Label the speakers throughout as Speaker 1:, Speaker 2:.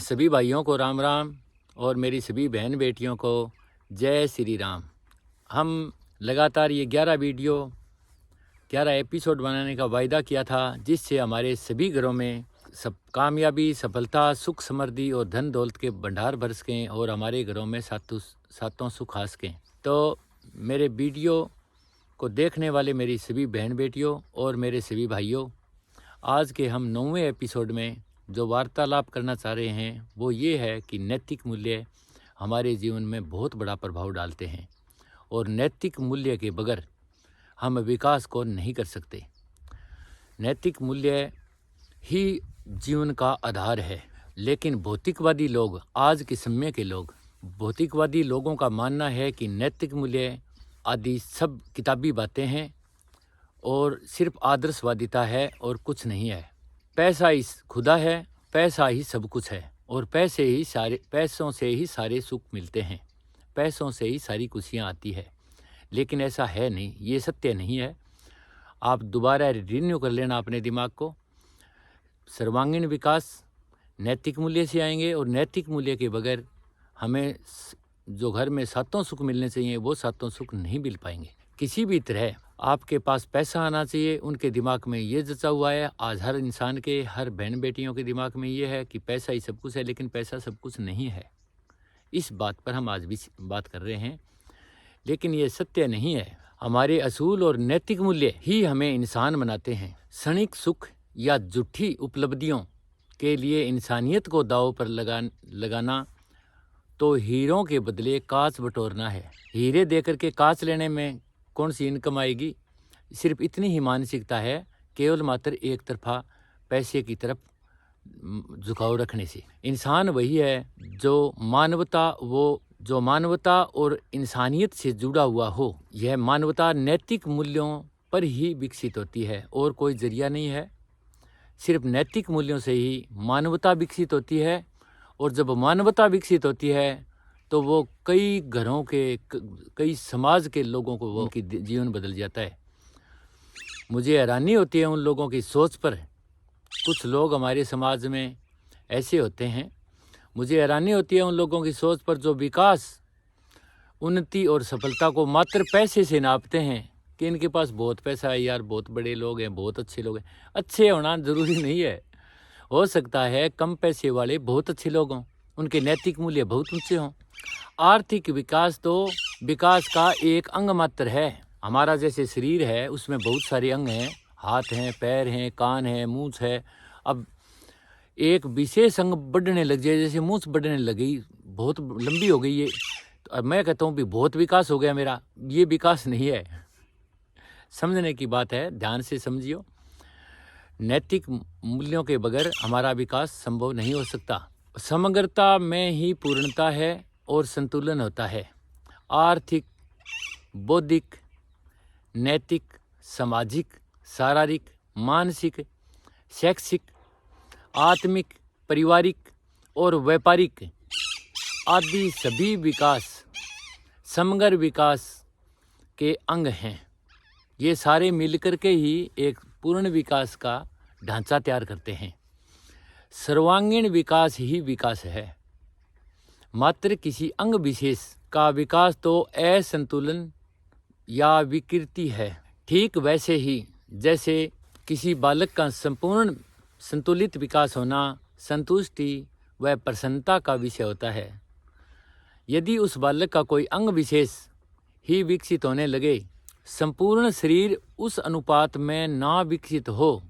Speaker 1: सभी भाइयों को राम राम और मेरी सभी बहन बेटियों को जय श्री राम। हम लगातार ये 11 एपिसोड बनाने का वायदा किया था, जिससे हमारे सभी घरों में सब कामयाबी, सफलता, सुख, समृद्धि और धन दौलत के भंडार भर सकें और हमारे घरों में सातों सुख आ सकें। तो मेरे वीडियो को देखने वाले मेरी सभी बहन बेटियों और मेरे सभी भाइयों, आज के हम 9वें एपिसोड में जो वार्तालाप करना चाह रहे हैं वो ये है कि नैतिक मूल्य हमारे जीवन में बहुत बड़ा प्रभाव डालते हैं और नैतिक मूल्य के बगैर हम विकास को नहीं कर सकते। नैतिक मूल्य ही जीवन का आधार है। लेकिन भौतिकवादी लोग, आज के समय के लोग, भौतिकवादी लोगों का मानना है कि नैतिक मूल्य आदि सब किताबी बातें हैं और सिर्फ आदर्शवादिता है और कुछ नहीं है। पैसा ही खुदा है, पैसा ही सब कुछ है और पैसों से ही सारे सुख मिलते हैं, पैसों से ही सारी खुशियाँ आती है। लेकिन ऐसा है नहीं, ये सत्य नहीं है। आप दोबारा रिन्यू कर लेना अपने दिमाग को। सर्वांगीण विकास नैतिक मूल्य से आएंगे और नैतिक मूल्य के बगैर हमें जो घर में सातों सुख मिलने चाहिए वो सातों सुख नहीं मिल पाएंगे। किसी भी तरह आपके पास पैसा आना चाहिए, उनके दिमाग में ये जचा हुआ है। आज हर इंसान के, हर बहन बेटियों के दिमाग में ये है कि पैसा ही सब कुछ है, लेकिन पैसा सब कुछ नहीं है। इस बात पर हम आज भी बात कर रहे हैं, लेकिन ये सत्य नहीं है। हमारे असूल और नैतिक मूल्य ही हमें इंसान बनाते हैं। क्षणिक सुख या झूठी उपलब्धियों के लिए इंसानियत को दांव पर लगाना तो हीरों के बदले कांच बटोरना है। हीरे देकर के कांच लेने में कौन सी इनकम आएगी? सिर्फ इतनी ही मानसिकता है, केवल मात्र एक तरफा पैसे की तरफ झुकाव रखने से। इंसान वही है जो मानवता और इंसानियत से जुड़ा हुआ हो। यह मानवता नैतिक मूल्यों पर ही विकसित होती है और कोई जरिया नहीं है। सिर्फ नैतिक मूल्यों से ही मानवता विकसित होती है और जब मानवता विकसित होती है तो वो कई घरों के, कई समाज के लोगों को वो उनकी जीवन बदल जाता है। मुझे हैरानी होती है उन लोगों की सोच पर। कुछ लोग हमारे समाज में ऐसे होते हैं, मुझे हैरानी होती है उन लोगों की सोच पर जो विकास, उन्नति और सफलता को मात्र पैसे से नापते हैं कि इनके पास बहुत पैसा है यार, बहुत बड़े लोग हैं, बहुत अच्छे लोग हैं। अच्छे होना ज़रूरी नहीं है। हो सकता है कम पैसे वाले बहुत अच्छे लोग हों, उनके नैतिक मूल्य बहुत ऊंचे हों। आर्थिक विकास तो विकास का एक अंग मात्र है। हमारा जैसे शरीर है उसमें बहुत सारे अंग हैं, हाथ हैं, पैर हैं, कान है, मूंछ है। अब एक विशेष अंग बढ़ने लग जाए, जैसे मूंछ बढ़ने लगी, बहुत लंबी हो गई ये, तो अब मैं कहता हूँ भी बहुत विकास हो गया मेरा। ये विकास नहीं है, समझने की बात है, ध्यान से समझियो। नैतिक मूल्यों के बगैर हमारा विकास संभव नहीं हो सकता। समग्रता में ही पूर्णता है और संतुलन होता है। आर्थिक, बौद्धिक, नैतिक, सामाजिक, शारीरिक, मानसिक, शैक्षिक, आत्मिक, पारिवारिक और व्यापारिक आदि सभी विकास समग्र विकास के अंग हैं। ये सारे मिलकर के ही एक पूर्ण विकास का ढांचा तैयार करते हैं। सर्वांगीण विकास ही विकास है। मात्र किसी अंग विशेष का विकास तो असंतुलन या विकृति है। ठीक वैसे ही जैसे किसी बालक का संपूर्ण संतुलित विकास होना संतुष्टि व प्रसन्नता का विषय होता है। यदि उस बालक का कोई अंग विशेष ही विकसित होने लगे, संपूर्ण शरीर उस अनुपात में ना विकसित हो,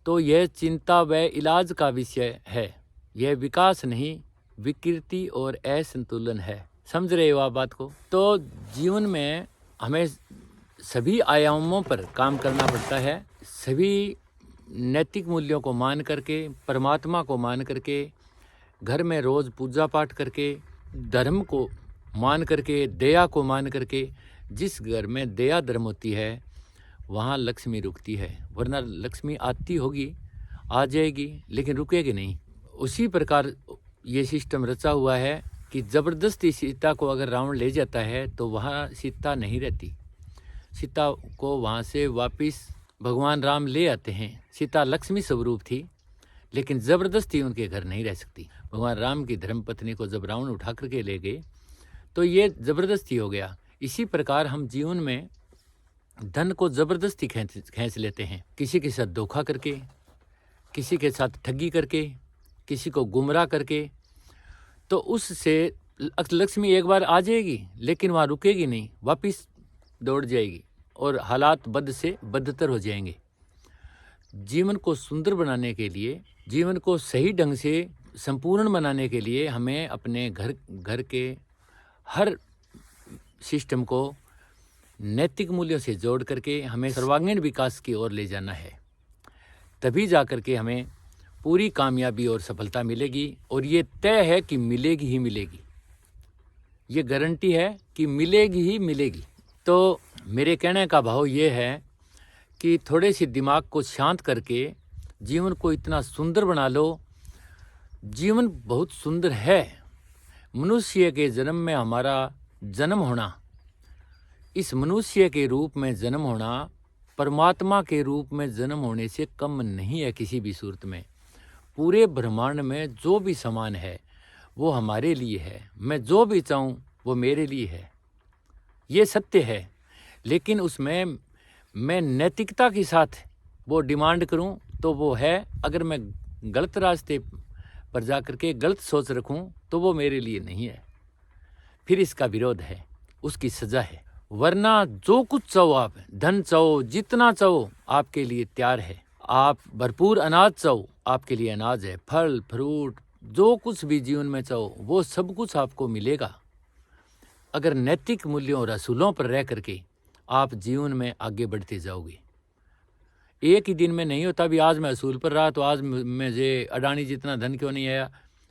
Speaker 1: तो यह चिंता व इलाज का विषय है। यह विकास नहीं, विकृति और असंतुलन है। समझ रहे हो आप बात को? तो जीवन में हमें सभी आयामों पर काम करना पड़ता है। सभी नैतिक मूल्यों को मान करके, परमात्मा को मान करके, घर में रोज़ पूजा पाठ करके, धर्म को मान करके, दया को मान करके। जिस घर में दया धर्म होती है वहाँ लक्ष्मी रुकती है, वरना लक्ष्मी आती होगी, आ जाएगी, लेकिन रुकेगी नहीं। उसी प्रकार ये सिस्टम रचा हुआ है कि ज़बरदस्ती सीता को अगर रावण ले जाता है तो वहाँ सीता नहीं रहती। सीता को वहाँ से वापस भगवान राम ले आते हैं। सीता लक्ष्मी स्वरूप थी, लेकिन ज़बरदस्ती उनके घर नहीं रह सकती। भगवान राम की धर्मपत्नी को जब रावण उठा करके ले गए तो ये ज़बरदस्ती हो गया। इसी प्रकार हम जीवन में धन को ज़बरदस्ती खींच लेते हैं, किसी के साथ धोखा करके, किसी के साथ ठगी करके, किसी को गुमराह करके। तो उससे लक्ष्मी एक बार आ जाएगी लेकिन वहाँ रुकेगी नहीं, वापस दौड़ जाएगी और हालात बद से बदतर हो जाएंगे। जीवन को सुंदर बनाने के लिए, जीवन को सही ढंग से संपूर्ण बनाने के लिए हमें अपने घर के हर सिस्टम को नैतिक मूल्यों से जोड़ करके हमें सर्वांगीण विकास की ओर ले जाना है। तभी जा कर के हमें पूरी कामयाबी और सफलता मिलेगी, और ये तय है कि मिलेगी ही मिलेगी। ये गारंटी है कि मिलेगी ही मिलेगी। तो मेरे कहने का भाव ये है कि थोड़े से दिमाग को शांत करके जीवन को इतना सुंदर बना लो। जीवन बहुत सुंदर है। मनुष्य के जन्म में हमारा जन्म होना, इस मनुष्य के रूप में जन्म होना परमात्मा के रूप में जन्म होने से कम नहीं है किसी भी सूरत में। पूरे ब्रह्मांड में जो भी समान है वो हमारे लिए है। मैं जो भी चाहूँ वो मेरे लिए है, ये सत्य है। लेकिन उसमें मैं नैतिकता के साथ वो डिमांड करूं तो वो है, अगर मैं गलत रास्ते पर जा कर के गलत सोच रखूं तो वो मेरे लिए नहीं है, फिर इसका विरोध है, उसकी सज़ा है। वरना जो कुछ चाहो आप, धन चाहो, जितना चाहो आपके लिए तैयार है। आप भरपूर अनाज चाहो, आपके लिए अनाज है। फल फ्रूट जो कुछ भी जीवन में चाहो वो सब कुछ आपको मिलेगा, अगर नैतिक मूल्यों और असूलों पर रह करके आप जीवन में आगे बढ़ते जाओगे। एक ही दिन में नहीं होता। भी आज मैं असूल पर रहा तो आज मुझे अडानी जितना धन क्यों नहीं आया।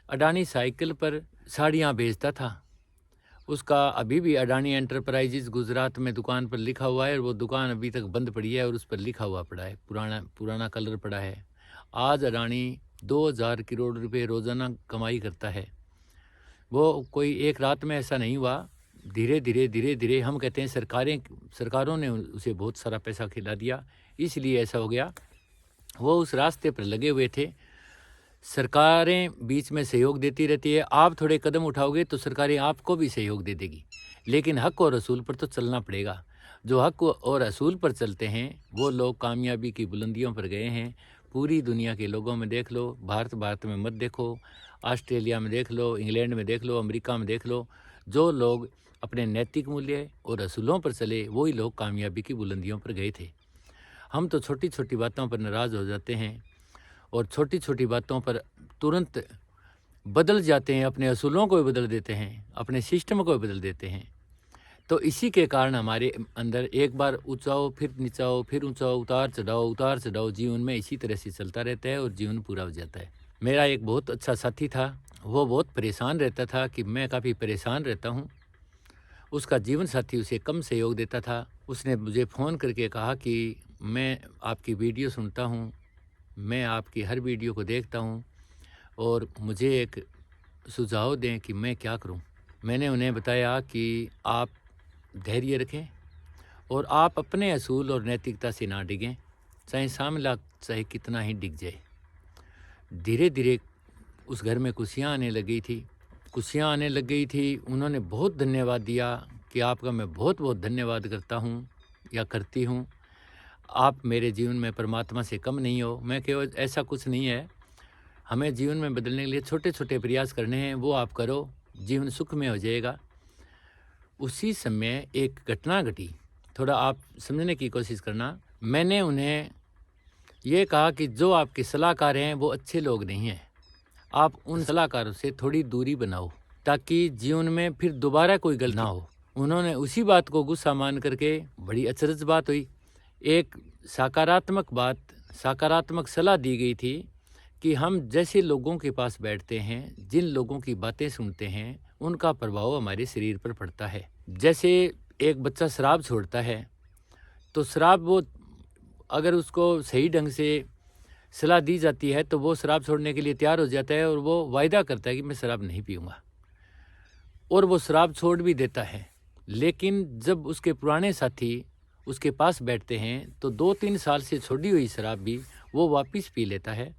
Speaker 1: अडानी साइकिल पर साड़ियाँ बेचता था, उसका अभी भी अडानी एंटरप्राइजेज गुजरात में दुकान पर लिखा हुआ है, और वो दुकान अभी तक बंद पड़ी है और उस पर लिखा हुआ पड़ा है, पुराना कलर पड़ा है। आज अडानी 2000 करोड़ रुपए रोज़ाना कमाई करता है। वो कोई एक रात में ऐसा नहीं हुआ, धीरे धीरे हम कहते हैं सरकारों ने उसे बहुत सारा पैसा खिला दिया, इसलिए ऐसा हो गया। वो उस रास्ते पर लगे हुए थे। सरकारें बीच में सहयोग देती रहती है, आप थोड़े कदम उठाओगे तो सरकारें आपको भी सहयोग दे देगी, लेकिन हक और असूल पर तो चलना पड़ेगा। जो हक और असूल पर चलते हैं वो लोग कामयाबी की बुलंदियों पर गए हैं। पूरी दुनिया के लोगों में देख लो, भारत में मत देखो, ऑस्ट्रेलिया में देख लो, इंग्लैंड में देख लो, अमेरिका में देख लो, जो लोग अपने नैतिक मूल्य और असूलों पर चले वही लोग कामयाबी की बुलंदियों पर गए थे। हम तो छोटी छोटी बातों पर नाराज़ हो जाते हैं और छोटी छोटी बातों पर तुरंत बदल जाते हैं, अपने असूलों को भी बदल देते हैं, अपने सिस्टम को भी बदल देते हैं। तो इसी के कारण हमारे अंदर एक बार ऊंचाओ फिर नीचाओ फिर ऊंचाओ, उतार चढ़ाओ जीवन में इसी तरह से चलता रहता है और जीवन पूरा हो जाता है। मेरा एक बहुत अच्छा साथी था, वो बहुत परेशान रहता था कि मैं काफ़ी परेशान रहता हूँ। उसका जीवन साथी उसे कम सहयोग देता था। उसने मुझे फ़ोन करके कहा कि मैं आपकी वीडियो सुनता हूँ, मैं आपकी हर वीडियो को देखता हूँ और मुझे एक सुझाव दें कि मैं क्या करूँ। मैंने उन्हें बताया कि आप धैर्य रखें और आप अपने असूल और नैतिकता से ना डिगें, चाहे सामला चाहे कितना ही डिग जाए। धीरे धीरे उस घर में खुशियाँ आने लग गई थी। उन्होंने बहुत धन्यवाद दिया कि आपका मैं बहुत बहुत धन्यवाद करता हूँ या करती हूँ, आप मेरे जीवन में परमात्मा से कम नहीं हो। मैं केवल ऐसा कुछ नहीं है, हमें जीवन में बदलने के लिए छोटे छोटे प्रयास करने हैं, वो आप करो, जीवन सुख में हो जाएगा। उसी समय एक घटना घटी, थोड़ा आप समझने की कोशिश करना। मैंने उन्हें ये कहा कि जो आपके सलाहकार हैं वो अच्छे लोग नहीं हैं, आप उन सलाहकारों से थोड़ी दूरी बनाओ ताकि जीवन में फिर दोबारा कोई गलती ना हो। उन्होंने उसी बात को गुस्सा मान करके, बड़ी अचरज बात हुई, एक सकारात्मक सलाह दी गई थी कि हम जैसे लोगों के पास बैठते हैं, जिन लोगों की बातें सुनते हैं, उनका प्रभाव हमारे शरीर पर पड़ता है। जैसे एक बच्चा शराब छोड़ता है तो शराब, वो अगर उसको सही ढंग से सलाह दी जाती है तो वो शराब छोड़ने के लिए तैयार हो जाता है और वो वायदा करता है कि मैं शराब नहीं पीऊँगा, और वो शराब छोड़ भी देता है। लेकिन जब उसके पुराने साथी उसके पास बैठते हैं तो 2-3 साल से छोड़ी हुई शराब भी वो वापस पी लेता है।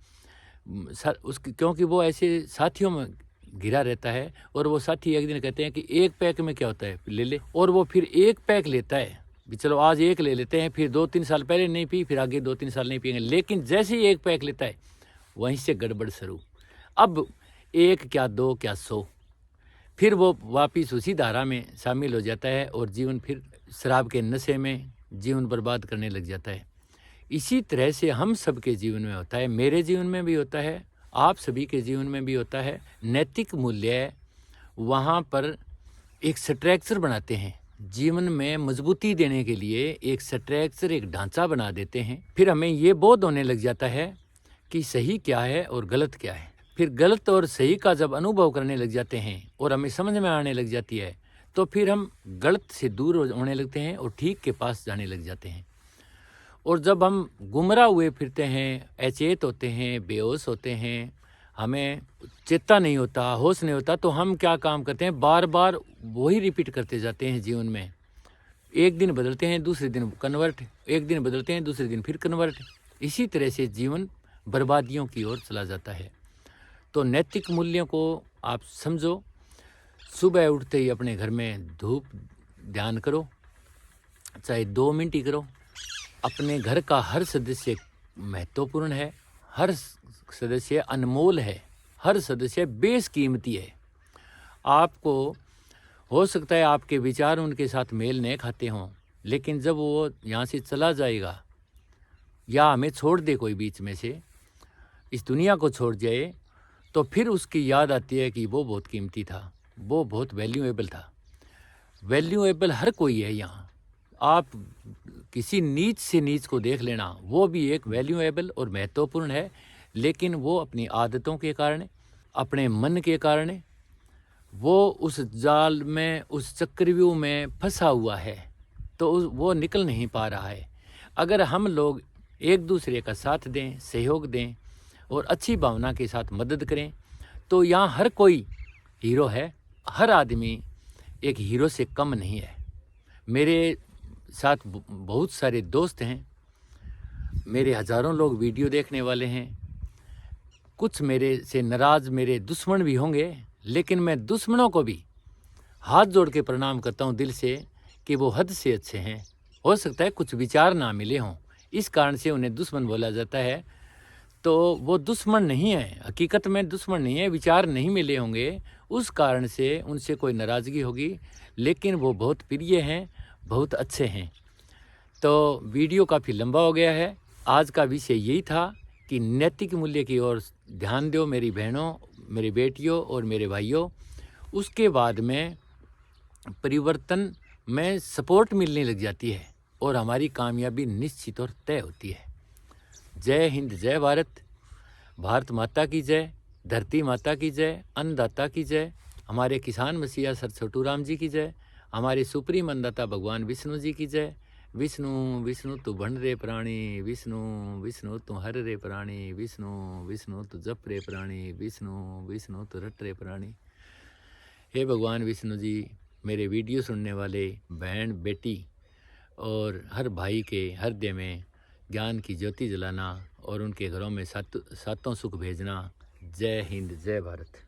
Speaker 1: उसकी, क्योंकि वो ऐसे साथियों में घिरा रहता है और वो साथी एक दिन कहते हैं कि एक पैक में क्या होता है, ले ले, और वो फिर एक पैक लेता है भी चलो आज एक ले लेते हैं, फिर 2-3 साल पहले नहीं पी, फिर आगे 2-3 साल नहीं पिएंगे, लेकिन जैसे ही एक पैक लेता है वहीं से गड़बड़ शुरू। अब एक क्या 2 क्या 100, फिर वो वापिस उसी धारा में शामिल हो जाता है और जीवन फिर शराब के नशे में जीवन बर्बाद करने लग जाता है। इसी तरह से हम सबके जीवन में होता है, मेरे जीवन में भी होता है, आप सभी के जीवन में भी होता है। नैतिक मूल्य वहाँ पर एक स्ट्रक्चर बनाते हैं, जीवन में मजबूती देने के लिए एक स्ट्रक्चर, एक ढांचा बना देते हैं। फिर हमें ये बोध होने लग जाता है कि सही क्या है और गलत क्या है। फिर गलत और सही का जब अनुभव करने लग जाते हैं और हमें समझ में आने लग जाती है, तो फिर हम गलत से दूर होने लगते हैं और ठीक के पास जाने लग जाते हैं। और जब हम गुमराह हुए फिरते हैं, अचेत होते हैं, बेहोश होते हैं, हमें चेता नहीं होता, होश नहीं होता, तो हम क्या काम करते हैं, बार बार वही रिपीट करते जाते हैं जीवन में। एक दिन बदलते हैं, दूसरे दिन कन्वर्ट, एक दिन बदलते हैं, दूसरे दिन फिर कन्वर्ट। इसी तरह से जीवन बर्बादियों की ओर चला जाता है। तो नैतिक मूल्यों को आप समझो। सुबह उठते ही अपने घर में धूप ध्यान करो, चाहे 2 मिनट ही करो। अपने घर का हर सदस्य महत्वपूर्ण है, हर सदस्य अनमोल है, हर सदस्य बेशकीमती है। आपको हो सकता है आपके विचार उनके साथ मेल नहीं खाते हों, लेकिन जब वो यहाँ से चला जाएगा या हमें छोड़ दे, कोई बीच में से इस दुनिया को छोड़ जाए, तो फिर उसकी याद आती है कि वो बहुत कीमती था, वो बहुत वैल्यूएबल था। वैल्यूएबल हर कोई है यहाँ। आप किसी नीच से नीच को देख लेना, वो भी एक वैल्यूएबल और महत्वपूर्ण है, लेकिन वो अपनी आदतों के कारण, अपने मन के कारण, वो उस जाल में, उस चक्रव्यूह में फंसा हुआ है, तो वो निकल नहीं पा रहा है। अगर हम लोग एक दूसरे का साथ दें, सहयोग दें और अच्छी भावना के साथ मदद करें, तो यहाँ हर कोई हीरो है, हर आदमी एक हीरो से कम नहीं है। मेरे साथ बहुत सारे दोस्त हैं, मेरे हज़ारों लोग वीडियो देखने वाले हैं, कुछ मेरे से नाराज़ मेरे दुश्मन भी होंगे, लेकिन मैं दुश्मनों को भी हाथ जोड़ के प्रणाम करता हूँ दिल से कि वो हद से अच्छे हैं। हो सकता है कुछ विचार ना मिले हों, इस कारण से उन्हें दुश्मन बोला जाता है, तो वो दुश्मन नहीं है, हकीकत में दुश्मन नहीं है, विचार नहीं मिले होंगे, उस कारण से उनसे कोई नाराज़गी होगी, लेकिन वो बहुत प्रिय हैं, बहुत अच्छे हैं। तो वीडियो काफ़ी लंबा हो गया है। आज का विषय यही था कि नैतिक मूल्य की ओर ध्यान दो मेरी बहनों, मेरी बेटियों और मेरे भाइयों। उसके बाद में परिवर्तन में सपोर्ट मिलने लग जाती है और हमारी कामयाबी निश्चित और तय होती है। जय हिंद, जय भारत, भारत माता की जय, धरती माता की जय, अन्नदाता की जय, हमारे किसान मसीहा सर छोटू राम जी की जय, हमारे सुप्रीम अन्नदाता भगवान विष्णु जी की जय। विष्णु विष्णु तू बन रे प्राणी, विष्णु विष्णु तू हर रे प्राणी, विष्णु विष्णु तू जप रे प्राणी, विष्णु विष्णु तू रट रे प्राणी। हे भगवान विष्णु जी, मेरे वीडियो सुनने वाले बहन बेटी और हर भाई के हृदय में ज्ञान की ज्योति जलाना और उनके घरों में सातों सुख भेजना। जय हिंद, जय भारत।